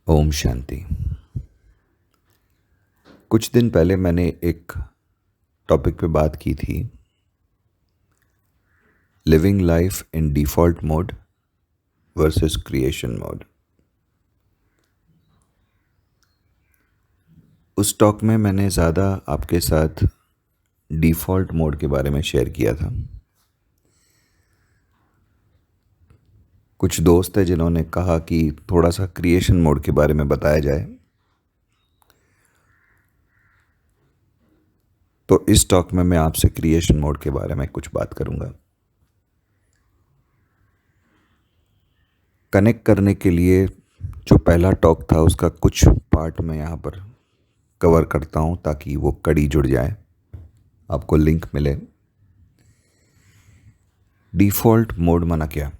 ओम शांति। कुछ दिन पहले मैंने एक टॉपिक पे बात की थी, living life in default mode versus creation mode. उस टॉक में मैंने ज़्यादा आपके साथ डिफ़ॉल्ट मोड के बारे में शेयर किया था। कुछ दोस्त हैं जिन्होंने कहा कि थोड़ा सा क्रिएशन मोड के बारे में बताया जाए, तो इस टॉक में मैं आपसे क्रिएशन मोड के बारे में कुछ बात करूंगा। कनेक्ट करने के लिए जो पहला टॉक था उसका कुछ पार्ट मैं यहाँ पर कवर करता हूँ ताकि वो कड़ी जुड़ जाए, आपको लिंक मिले। डिफ़ॉल्ट मोड माना क्या?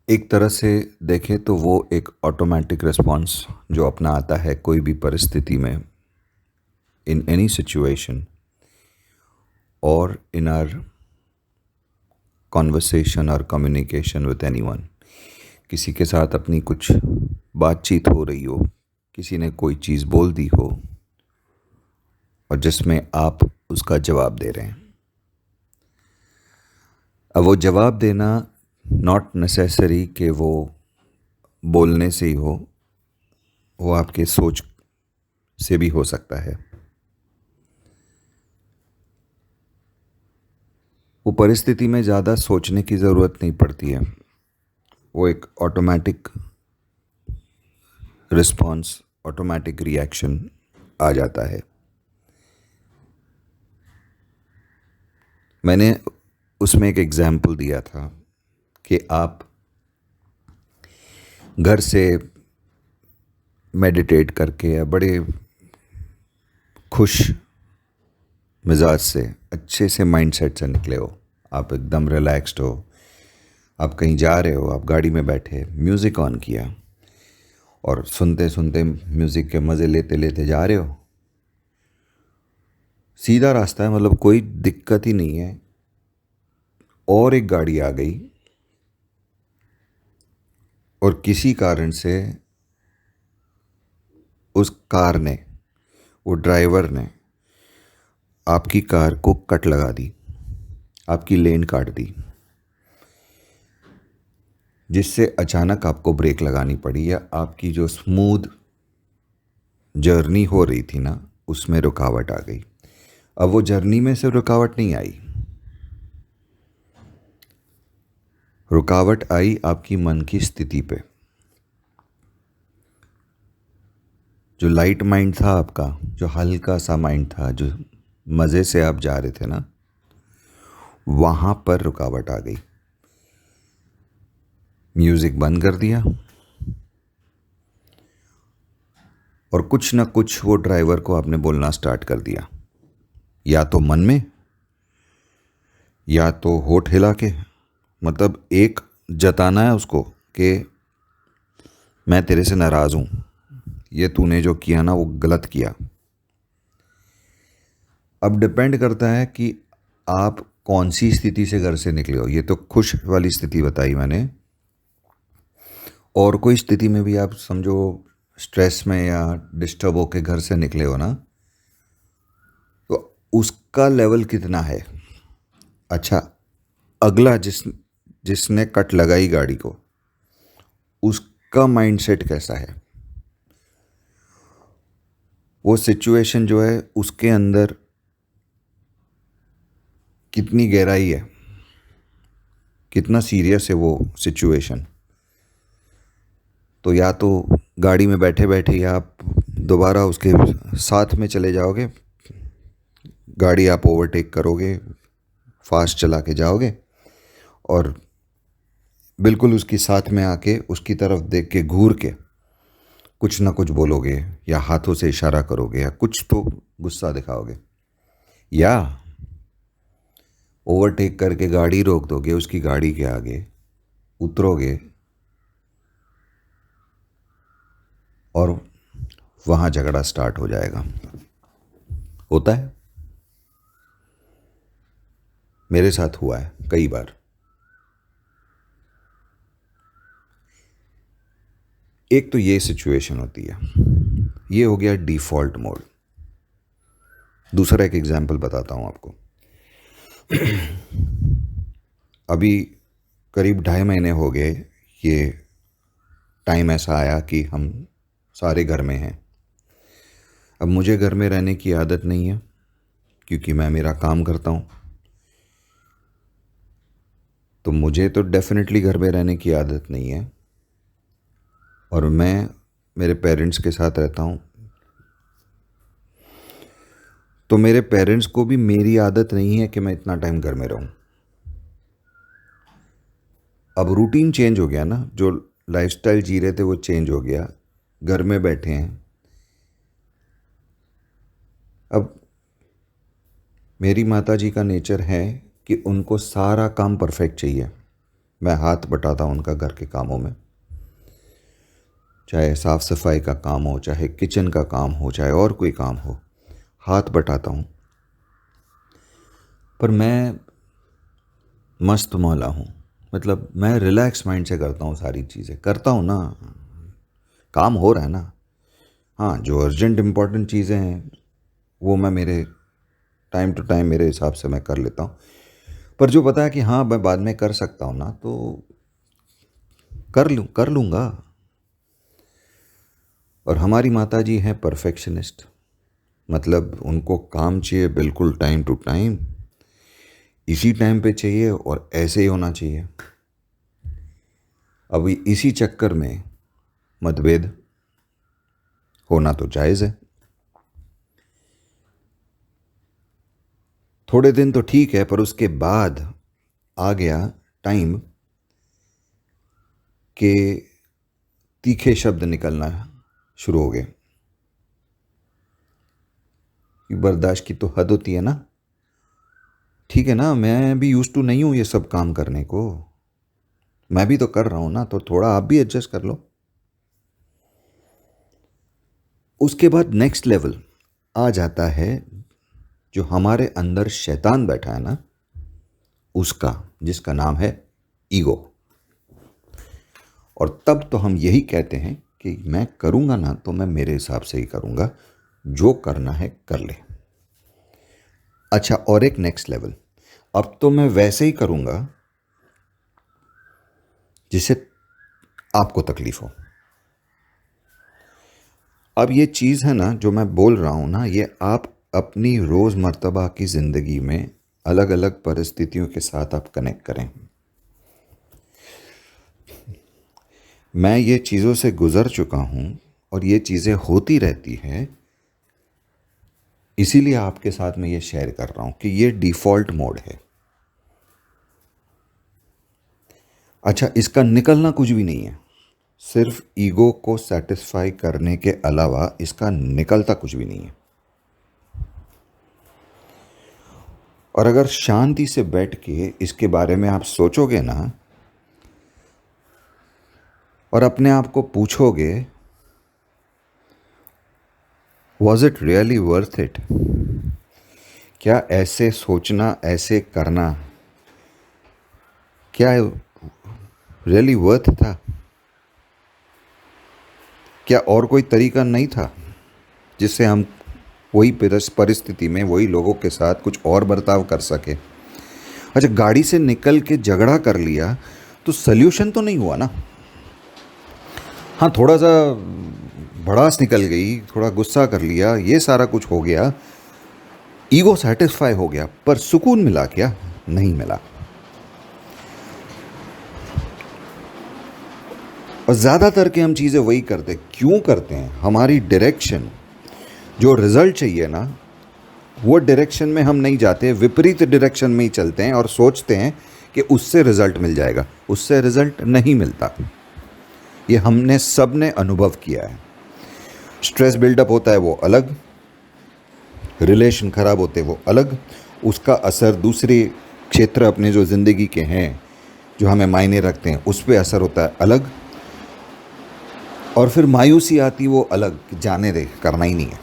एक तरह से देखें तो वो एक ऑटोमेटिक रिस्पॉन्स जो अपना आता है कोई भी परिस्थिति में, इन एनी सिचुएशन और इन आवर कॉन्वर्सेशन और कम्युनिकेशन विद एनीवन। किसी के साथ अपनी कुछ बातचीत हो रही हो, किसी ने कोई चीज़ बोल दी हो और जिसमें आप उसका जवाब दे रहे हैं। अब वो जवाब देना नॉट नेसेसरी कि वो बोलने से ही हो, वो आपके सोच से भी हो सकता है। वो परिस्थिति में ज़्यादा सोचने की ज़रूरत नहीं पड़ती है, वो एक ऑटोमेटिक रिस्पॉन्स, ऑटोमेटिक रिएक्शन आ जाता है। मैंने उसमें एक एग्जाम्पल दिया था कि आप घर से मेडिटेट करके या बड़े खुश मिजाज से, अच्छे से माइंडसेट से निकले हो, आप एकदम रिलैक्स्ड हो, आप कहीं जा रहे हो, आप गाड़ी में बैठे, म्यूज़िक ऑन किया और सुनते सुनते म्यूज़िक के मज़े लेते लेते जा रहे हो। सीधा रास्ता है, मतलब कोई दिक्कत ही नहीं है, और एक गाड़ी आ गई और किसी कारण से उस कार ने, वो ड्राइवर ने आपकी कार को कट लगा दी, आपकी लेन काट दी, जिससे अचानक आपको ब्रेक लगानी पड़ी या आपकी जो स्मूथ जर्नी हो रही थी ना, उसमें रुकावट आ गई। अब वो जर्नी में से रुकावट नहीं आई, रुकावट आई आपकी मन की स्थिति पे। जो लाइट माइंड था आपका, जो हल्का सा माइंड था, जो मज़े से आप जा रहे थे ना, वहाँ पर रुकावट आ गई। म्यूज़िक बंद कर दिया और कुछ ना कुछ वो ड्राइवर को आपने बोलना स्टार्ट कर दिया, या तो मन में या तो होठ हिला के, मतलब एक जताना है उसको कि मैं तेरे से नाराज़ हूँ, ये तूने जो किया ना वो गलत किया। अब डिपेंड करता है कि आप कौन सी स्थिति से घर से निकले हो। ये तो खुश वाली स्थिति बताई मैंने, और कोई स्थिति में भी आप समझो स्ट्रेस में या डिस्टर्ब होकर घर से निकले हो ना, तो उसका लेवल कितना है। अच्छा, अगला जिसने कट लगाई गाड़ी को, उसका माइंडसेट कैसा है, वो सिचुएशन जो है उसके अंदर कितनी गहराई है, कितना सीरियस है वो सिचुएशन। तो या तो गाड़ी में बैठे बैठे ही आप दोबारा उसके साथ में चले जाओगे, गाड़ी आप ओवरटेक करोगे, फास्ट चला के जाओगे और बिल्कुल उसकी साथ में आके उसकी तरफ देख के घूर के कुछ ना कुछ बोलोगे या हाथों से इशारा करोगे या कुछ तो गुस्सा दिखाओगे, या ओवरटेक करके गाड़ी रोक दोगे, उसकी गाड़ी के आगे उतरोगे और वहाँ झगड़ा स्टार्ट हो जाएगा। होता है, मेरे साथ हुआ है कई बार। एक तो ये सिचुएशन होती है, ये हो गया डिफ़ॉल्ट मोड। दूसरा एक एग्जांपल बताता हूँ आपको। अभी करीब 2.5 महीने हो गए, ये टाइम ऐसा आया कि हम सारे घर में हैं। अब मुझे घर में रहने की आदत नहीं है क्योंकि मैं मेरा काम करता हूँ, तो मुझे तो डेफिनेटली घर में रहने की आदत नहीं है। और मैं मेरे पेरेंट्स के साथ रहता हूँ, तो मेरे पेरेंट्स को भी मेरी आदत नहीं है कि मैं इतना टाइम घर में रहूँ। अब रूटीन चेंज हो गया ना, जो लाइफस्टाइल जी रहे थे वो चेंज हो गया, घर में बैठे हैं। अब मेरी माता जी का नेचर है कि उनको सारा काम परफेक्ट चाहिए। मैं हाथ बटाता हूँ उनका घर के कामों में, चाहे साफ़ सफाई का काम हो, चाहे किचन का काम हो, चाहे और कोई काम हो, हाथ बटाता हूँ। पर मैं मस्त मौला हूँ, मतलब मैं रिलैक्स माइंड से करता हूँ, सारी चीज़ें करता हूँ ना, काम हो रहा है ना। हाँ, जो अर्जेंट इम्पॉर्टेंट चीज़ें हैं वो मैं मेरे टाइम टू टाइम मेरे हिसाब से मैं कर लेता हूँ। पर जो पता है कि हाँ मैं बाद में कर सकता हूँ ना, तो कर लूँगा। और हमारी माता जी हैं परफेक्शनिस्ट, मतलब उनको काम चाहिए बिल्कुल टाइम टू टाइम, इसी टाइम पे चाहिए और ऐसे ही होना चाहिए। अभी इसी चक्कर में मतभेद होना तो जायज़ है। थोड़े दिन तो ठीक है, पर उसके बाद आ गया टाइम के तीखे शब्द निकलना शुरू हो गए कि बर्दाश्त की तो हद होती है ना। ठीक है ना, मैं भी यूज टू नहीं हूं ये सब काम करने को, मैं भी तो कर रहा हूं ना, तो थोड़ा आप भी एडजस्ट कर लो। उसके बाद नेक्स्ट लेवल आ जाता है, जो हमारे अंदर शैतान बैठा है ना उसका, जिसका नाम है ईगो। और तब तो हम यही कहते हैं कि मैं करूंगा ना तो मैं मेरे हिसाब से ही करूंगा, जो करना है कर ले। अच्छा, और एक नेक्स्ट लेवल, अब तो मैं वैसे ही करूंगा जिससे आपको तकलीफ हो। अब ये चीज़ है ना जो मैं बोल रहा हूं ना, ये आप अपनी रोज़मर्तबा की ज़िंदगी में अलग अलग परिस्थितियों के साथ आप कनेक्ट करें। मैं ये चीज़ों से गुज़र चुका हूं और ये चीज़ें होती रहती हैं, इसीलिए आपके साथ मैं ये शेयर कर रहा हूं कि ये डिफ़ॉल्ट मोड है। अच्छा, इसका निकलना कुछ भी नहीं है, सिर्फ ईगो को सेटिस्फाई करने के अलावा इसका निकलता कुछ भी नहीं है। और अगर शांति से बैठ के इसके बारे में आप सोचोगे ना और अपने आप को पूछोगे, was it really worth it? क्या ऐसे सोचना, ऐसे करना, क्या रियली वर्थ था? क्या और कोई तरीका नहीं था जिससे हम वही परिस्थिति में वही लोगों के साथ कुछ और बर्ताव कर सके? अच्छा, गाड़ी से निकल के झगड़ा कर लिया तो सल्यूशन तो नहीं हुआ ना। हाँ, थोड़ा सा भड़ास निकल गई, थोड़ा गुस्सा कर लिया, ये सारा कुछ हो गया, ईगो सेटिस्फाई हो गया, पर सुकून मिला क्या? नहीं मिला। और ज़्यादातर के हम चीज़ें वही करते, क्यों करते हैं? हमारी डायरेक्शन, जो रिजल्ट चाहिए ना, वो डायरेक्शन में हम नहीं जाते, विपरीत डायरेक्शन में ही चलते हैं और सोचते हैं कि उससे रिजल्ट मिल जाएगा। उससे रिजल्ट नहीं मिलता। ये हमने सब ने अनुभव किया है। स्ट्रेस बिल्डअप होता है वो अलग, रिलेशन ख़राब होते वो अलग, उसका असर दूसरे क्षेत्र अपने जो ज़िंदगी के हैं, जो हमें मायने रखते हैं, उस पर असर होता है अलग। और फिर मायूसी आती वो अलग, जाने दे, करना ही नहीं है।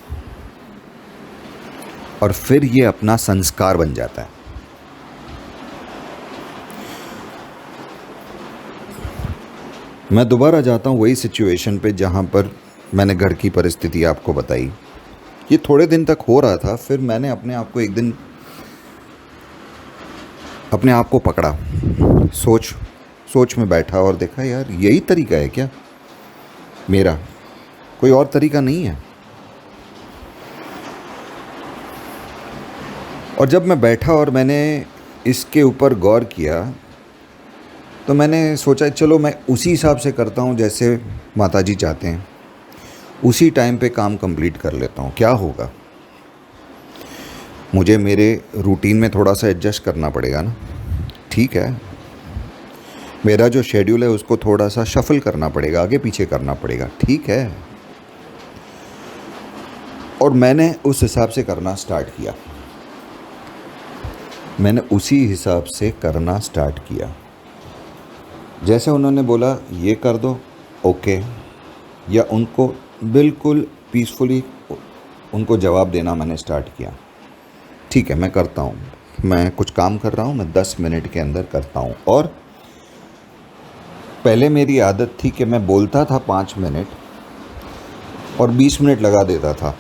और फिर ये अपना संस्कार बन जाता है। मैं दोबारा जाता हूँ वही सिचुएशन पे जहाँ पर मैंने घर की परिस्थिति आपको बताई। ये थोड़े दिन तक हो रहा था, फिर मैंने अपने आप को एक दिन अपने आप को पकड़ा, सोच में बैठा और देखा यार यही तरीका है क्या मेरा, कोई और तरीका नहीं है। और जब मैं बैठा और मैंने इसके ऊपर गौर किया तो मैंने सोचा चलो मैं उसी हिसाब से करता हूँ जैसे माताजी चाहते हैं, उसी टाइम पे काम कंप्लीट कर लेता हूँ, क्या होगा। मुझे मेरे रूटीन में थोड़ा सा एडजस्ट करना पड़ेगा ना, ठीक है। मेरा जो शेड्यूल है उसको थोड़ा सा शफल करना पड़ेगा, आगे पीछे करना पड़ेगा, ठीक है। और मैंने उस हिसाब से करना स्टार्ट किया, मैंने उसी हिसाब से करना स्टार्ट किया। जैसे उन्होंने बोला ये कर दो, ओके, या उनको बिल्कुल पीसफुली उनको जवाब देना मैंने स्टार्ट किया। ठीक है, मैं करता हूँ, मैं कुछ काम कर रहा हूँ, मैं 10 मिनट के अंदर करता हूँ। और पहले मेरी आदत थी कि मैं बोलता था 5 मिनट और 20 मिनट लगा देता था।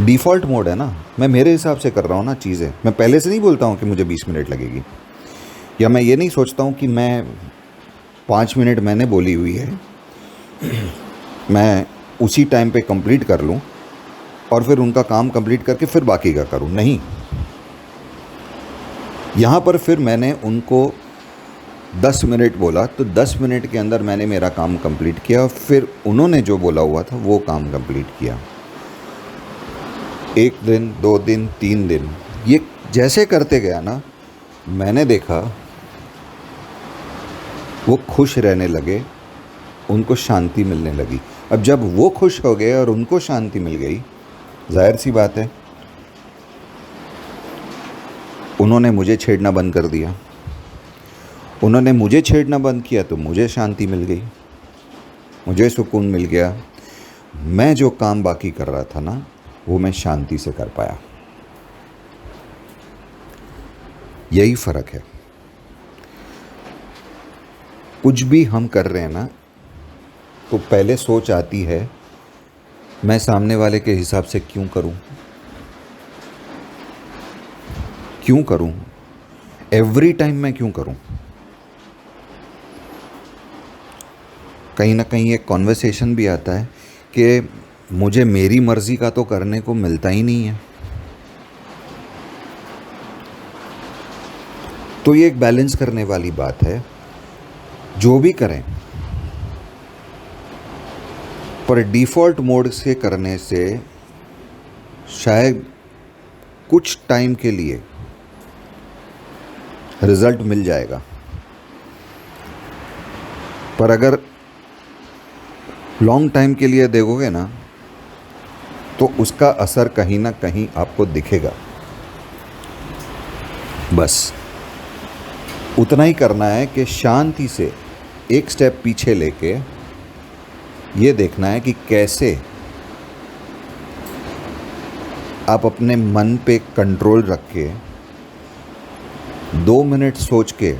डिफ़ॉल्ट मोड है ना, मैं मेरे हिसाब से कर रहा हूँ ना चीज़ें। मैं पहले से नहीं बोलता हूँ कि मुझे 20 मिनट लगेगी, या मैं ये नहीं सोचता हूँ कि मैं 5 मिनट मैंने बोली हुई है, मैं उसी टाइम पे कंप्लीट कर लूँ और फिर उनका काम कंप्लीट करके फिर बाकी का करूँ। नहीं, यहाँ पर फिर मैंने उनको 10 मिनट बोला तो 10 मिनट के अंदर मैंने मेरा काम कंप्लीट किया, फिर उन्होंने जो बोला हुआ था वो काम कंप्लीट किया। 1 दिन, 2 दिन, 3 दिन, ये जैसे करते गया ना, मैंने देखा वो खुश रहने लगे, उनको शांति मिलने लगी। अब जब वो खुश हो गए और उनको शांति मिल गई, जाहिर सी बात है उन्होंने मुझे छेड़ना बंद कर दिया। उन्होंने मुझे छेड़ना बंद किया तो मुझे शांति मिल गई, मुझे सुकून मिल गया। मैं जो काम बाकी कर रहा था ना, वो मैं शांति से कर पाया। यही फ़र्क है। कुछ भी हम कर रहे हैं ना, तो पहले सोच आती है मैं सामने वाले के हिसाब से क्यों करूं, एवरी टाइम मैं क्यों करूं। कहीं ना कहीं एक कॉन्वर्सेशन भी आता है कि मुझे मेरी मर्ज़ी का तो करने को मिलता ही नहीं है। तो ये एक बैलेंस करने वाली बात है। जो भी करें, पर डिफ़ॉल्ट मोड से करने से शायद कुछ टाइम के लिए रिज़ल्ट मिल जाएगा, पर अगर लॉन्ग टाइम के लिए देखोगे ना, तो उसका असर कहीं ना कहीं आपको दिखेगा। बस उतना ही करना है कि शांति से एक स्टेप पीछे लेके ये देखना है कि कैसे आप अपने मन पे कंट्रोल रख के 2 मिनट सोच के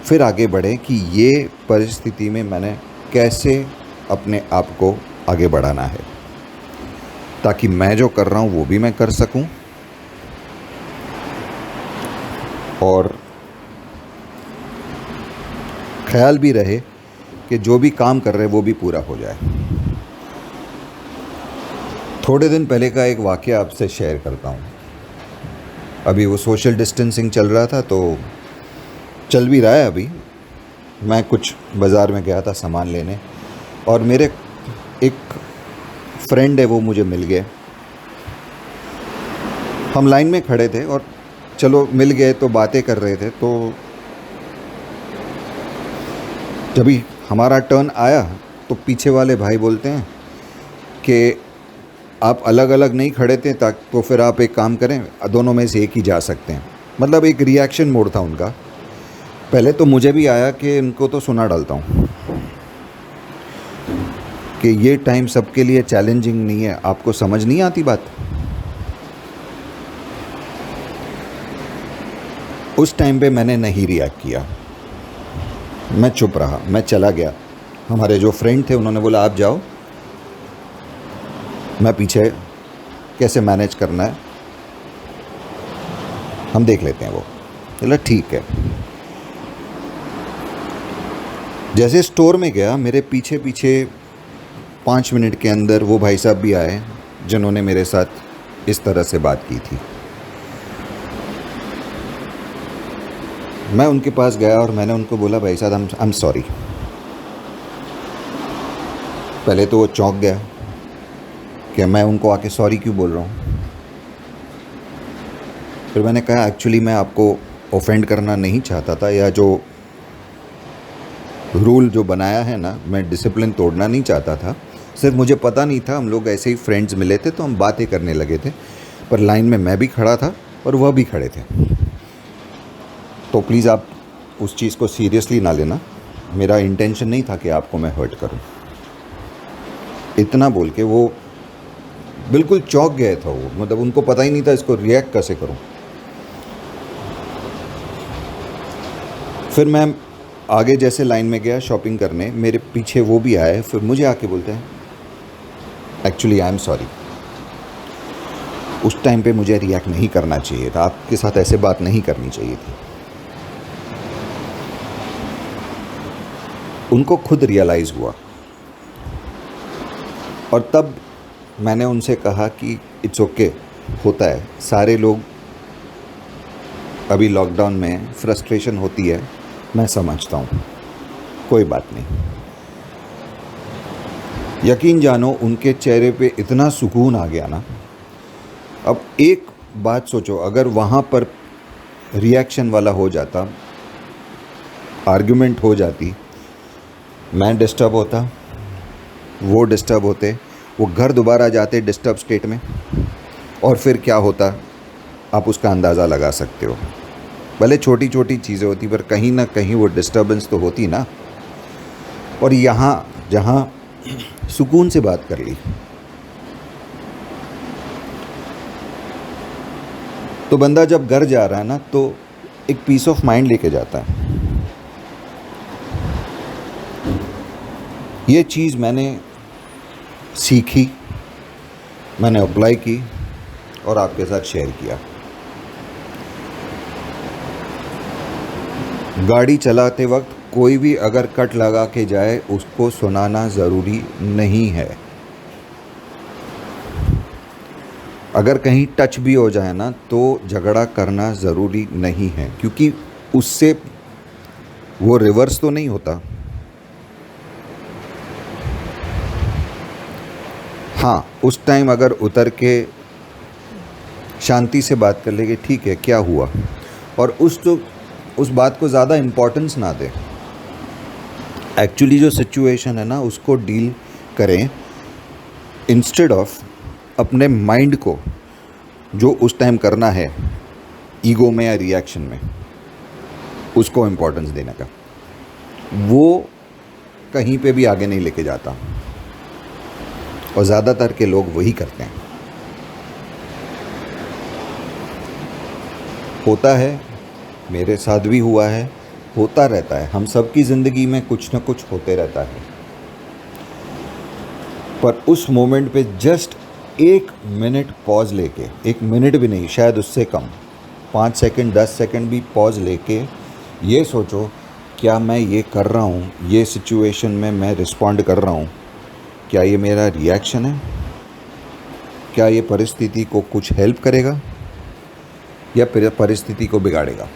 फिर आगे बढ़ें कि ये परिस्थिति में मैंने कैसे अपने आप को आगे बढ़ाना है, ताकि मैं जो कर रहा हूँ वो भी मैं कर सकूँ और ख्याल भी रहे कि जो भी काम कर रहे हैं वो भी पूरा हो जाए। थोड़े दिन पहले का एक वाक़या आपसे शेयर करता हूँ। अभी वो सोशल डिस्टेंसिंग चल रहा था, तो चल भी रहा है अभी। मैं कुछ बाज़ार में गया था सामान लेने, और मेरे एक फ्रेंड है वो मुझे मिल गए। हम लाइन में खड़े थे और चलो मिल गए तो बातें कर रहे थे। तो जब भी हमारा टर्न आया तो पीछे वाले भाई बोलते हैं कि आप अलग अलग नहीं खड़े थे, तो फिर आप एक काम करें, दोनों में से एक ही जा सकते हैं। मतलब एक रिएक्शन मोड था उनका। पहले तो मुझे भी आया कि इनको तो सुना डालता हूँ कि ये टाइम सबके लिए चैलेंजिंग नहीं है, आपको समझ नहीं आती बात। उस टाइम पे मैंने नहीं रिएक्ट किया, मैं चुप रहा, मैं चला गया। हमारे जो फ्रेंड थे उन्होंने बोला आप जाओ, मैं पीछे कैसे मैनेज करना है हम देख लेते हैं। वो बोला ठीक है। जैसे स्टोर में गया, मेरे पीछे पीछे 5 मिनट के अंदर वो भाई साहब भी आए जिन्होंने मेरे साथ इस तरह से बात की थी। मैं उनके पास गया और मैंने उनको बोला भाई साहब आई एम सॉरी। पहले तो वो चौंक गया कि मैं उनको आके सॉरी क्यों बोल रहा हूँ। फिर मैंने कहा एक्चुअली मैं आपको ऑफेंड करना नहीं चाहता था, या जो रूल जो बनाया है ना, मैं डिसिप्लिन तोड़ना नहीं चाहता था। सिर्फ मुझे पता नहीं था, हम लोग ऐसे ही फ्रेंड्स मिले थे तो हम बातें करने लगे थे, पर लाइन में मैं भी खड़ा था और वह भी खड़े थे। तो प्लीज़ आप उस चीज़ को सीरियसली ना लेना, मेरा इंटेंशन नहीं था कि आपको मैं हर्ट करूं। इतना बोल के वो बिल्कुल चौंक गए था। वो मतलब उनको पता ही नहीं था इसको रिएक्ट कैसे करूं। फिर मैं आगे जैसे लाइन में गया शॉपिंग करने, मेरे पीछे वो भी आए। फिर मुझे आके बोलते हैं एक्चुअली आई एम सॉरी, उस टाइम पे मुझे रिएक्ट नहीं करना चाहिए था, आपके साथ ऐसे बात नहीं करनी चाहिए थी। उनको खुद रियलाइज़ हुआ और तब मैंने उनसे कहा कि इट्स ओके, होता है, सारे लोग अभी लॉकडाउन में फ्रस्ट्रेशन होती है, मैं समझता हूँ, कोई बात नहीं। यकीन जानो उनके चेहरे पे इतना सुकून आ गया ना। अब एक बात सोचो, अगर वहाँ पर रिएक्शन वाला हो जाता, आर्गुमेंट हो जाती, मैं डिस्टर्ब होता, वो डिस्टर्ब होते, वो घर दोबारा जाते डिस्टर्ब स्टेट में, और फिर क्या होता आप उसका अंदाज़ा लगा सकते हो। भले छोटी छोटी चीज़ें होती पर कहीं ना कहीं वो डिस्टर्बेंस तो होती ना। और यहाँ जहाँ सुकून से बात कर ली, तो बंदा जब घर जा रहा है ना तो एक पीस ऑफ माइंड लेके जाता है। ये चीज़ मैंने सीखी, मैंने अप्लाई की और आपके साथ शेयर किया। गाड़ी चलाते वक्त कोई भी अगर कट लगा के जाए उसको सुनाना ज़रूरी नहीं है। अगर कहीं टच भी हो जाए ना तो झगड़ा करना ज़रूरी नहीं है, क्योंकि उससे वो रिवर्स तो नहीं होता। हाँ, उस टाइम अगर उतर के शांति से बात कर ले कि ठीक है क्या हुआ, और उस बात को ज़्यादा इम्पोर्टेंस ना दे। एक्चुअली जो सिचुएशन है ना उसको डील करें, इंस्टेड ऑफ अपने माइंड को जो उस टाइम करना है ईगो में या रिएक्शन में, उसको इम्पोर्टेंस देने का। वो कहीं पे भी आगे नहीं लेके जाता और ज़्यादातर के लोग वही करते हैं। होता है, मेरे साथ भी हुआ है, होता रहता है, हम सबकी ज़िंदगी में कुछ ना कुछ होते रहता है। पर उस मोमेंट पे जस्ट 1 मिनट पॉज लेके, 1 मिनट भी नहीं, शायद उससे कम, 5 सेकंड 10 सेकंड भी पॉज लेके ये सोचो, क्या मैं ये कर रहा हूँ, ये सिचुएशन में मैं रिस्पॉन्ड कर रहा हूँ, क्या ये मेरा रिएक्शन है, क्या ये परिस्थिति को कुछ हेल्प करेगा या परिस्थिति को बिगाड़ेगा,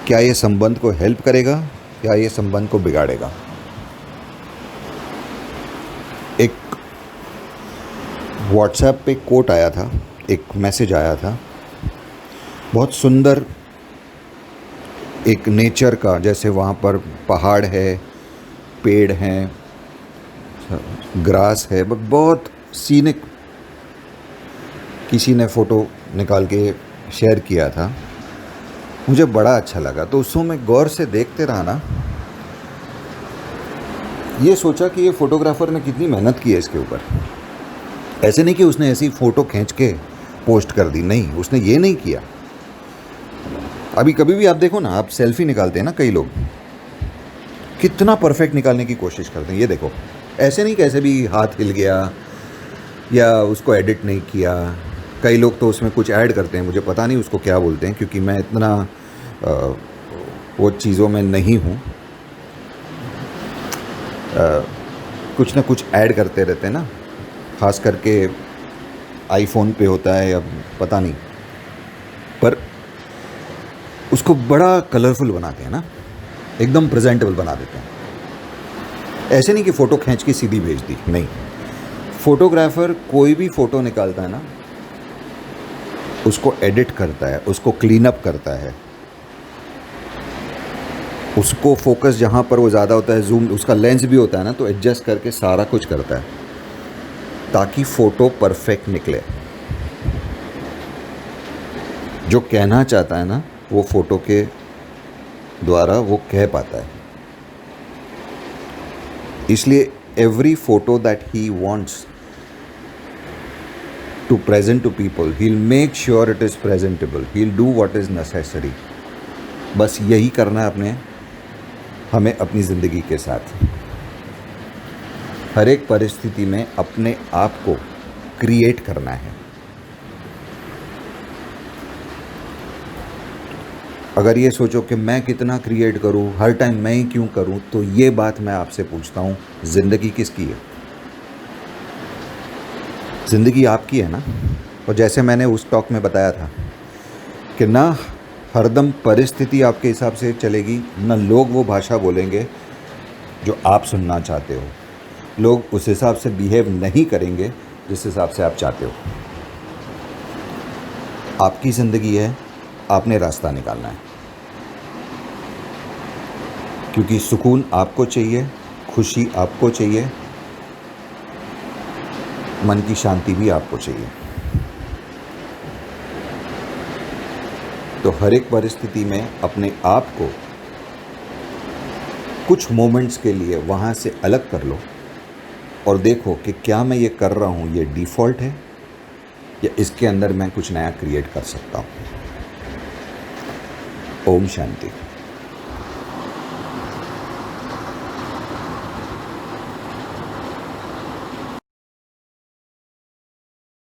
क्या ये संबंध को हेल्प करेगा या ये संबंध को बिगाड़ेगा। एक व्हाट्सएप पे कोट आया था, एक मैसेज आया था, बहुत सुंदर, एक नेचर का, जैसे वहाँ पर पहाड़ है, पेड़ हैं, ग्रास है, बहुत सीनिक, किसी ने फ़ोटो निकाल के शेयर किया था, मुझे बड़ा अच्छा लगा। तो उसको मैं गौर से देखते रहा ना, ये सोचा कि ये फ़ोटोग्राफ़र ने कितनी मेहनत की है इसके ऊपर। ऐसे नहीं कि उसने ऐसी फ़ोटो खींच के पोस्ट कर दी, नहीं, उसने ये नहीं किया। अभी कभी भी आप देखो ना, आप सेल्फ़ी निकालते हैं ना कई लोग, कितना परफेक्ट निकालने की कोशिश करते हैं। ये देखो, ऐसे नहीं कैसे भी हाथ हिल गया या उसको एडिट नहीं किया। कई लोग तो उसमें कुछ ऐड करते हैं, मुझे पता नहीं उसको क्या बोलते हैं, क्योंकि मैं इतना वो चीज़ों में नहीं हूँ। कुछ ना कुछ ऐड करते रहते हैं ना, ख़ास करके आईफोन पे होता है या पता नहीं, पर उसको बड़ा कलरफुल बनाते हैं ना, एकदम प्रेजेंटेबल बना देते हैं। ऐसे नहीं कि फ़ोटो खींच के सीधी भेज दी, नहीं। फोटोग्राफर कोई भी फ़ोटो निकालता है ना, उसको एडिट करता है, उसको क्लीन अप करता है, उसको फोकस जहाँ पर वो ज़्यादा होता है, जूम, उसका लेंस भी होता है ना, तो एडजस्ट करके सारा कुछ करता है ताकि फ़ोटो परफेक्ट निकले। जो कहना चाहता है ना, वो फ़ोटो के द्वारा वो कह पाता है। इसलिए every photo that he wants to present to people, he'll make sure it is presentable, he'll do what is necessary। बस यही करना है हमें अपनी ज़िंदगी के साथ। हर एक परिस्थिति में अपने आप को क्रिएट करना है। अगर ये सोचो कि मैं कितना क्रिएट करूँ, हर टाइम मैं ही क्यों करूँ, तो ये बात मैं आपसे पूछता हूँ, ज़िंदगी किसकी है? ज़िंदगी आपकी है ना। और जैसे मैंने उस टॉक में बताया था कि ना हरदम परिस्थिति आपके हिसाब से चलेगी, ना लोग वो भाषा बोलेंगे जो आप सुनना चाहते हो। लोग उस हिसाब से बिहेव नहीं करेंगे जिस हिसाब से आप चाहते हो। आपकी ज़िंदगी है, आपने रास्ता निकालना है, क्योंकि सुकून आपको चाहिए, खुशी आपको चाहिए, मन की शांति भी आपको चाहिए। तो हर एक परिस्थिति में अपने आप को कुछ मोमेंट्स के लिए वहाँ से अलग कर लो और देखो कि क्या मैं ये कर रहा हूँ, ये डिफ़ॉल्ट है या इसके अंदर मैं कुछ नया क्रिएट कर सकता हूँ। ओम शांति।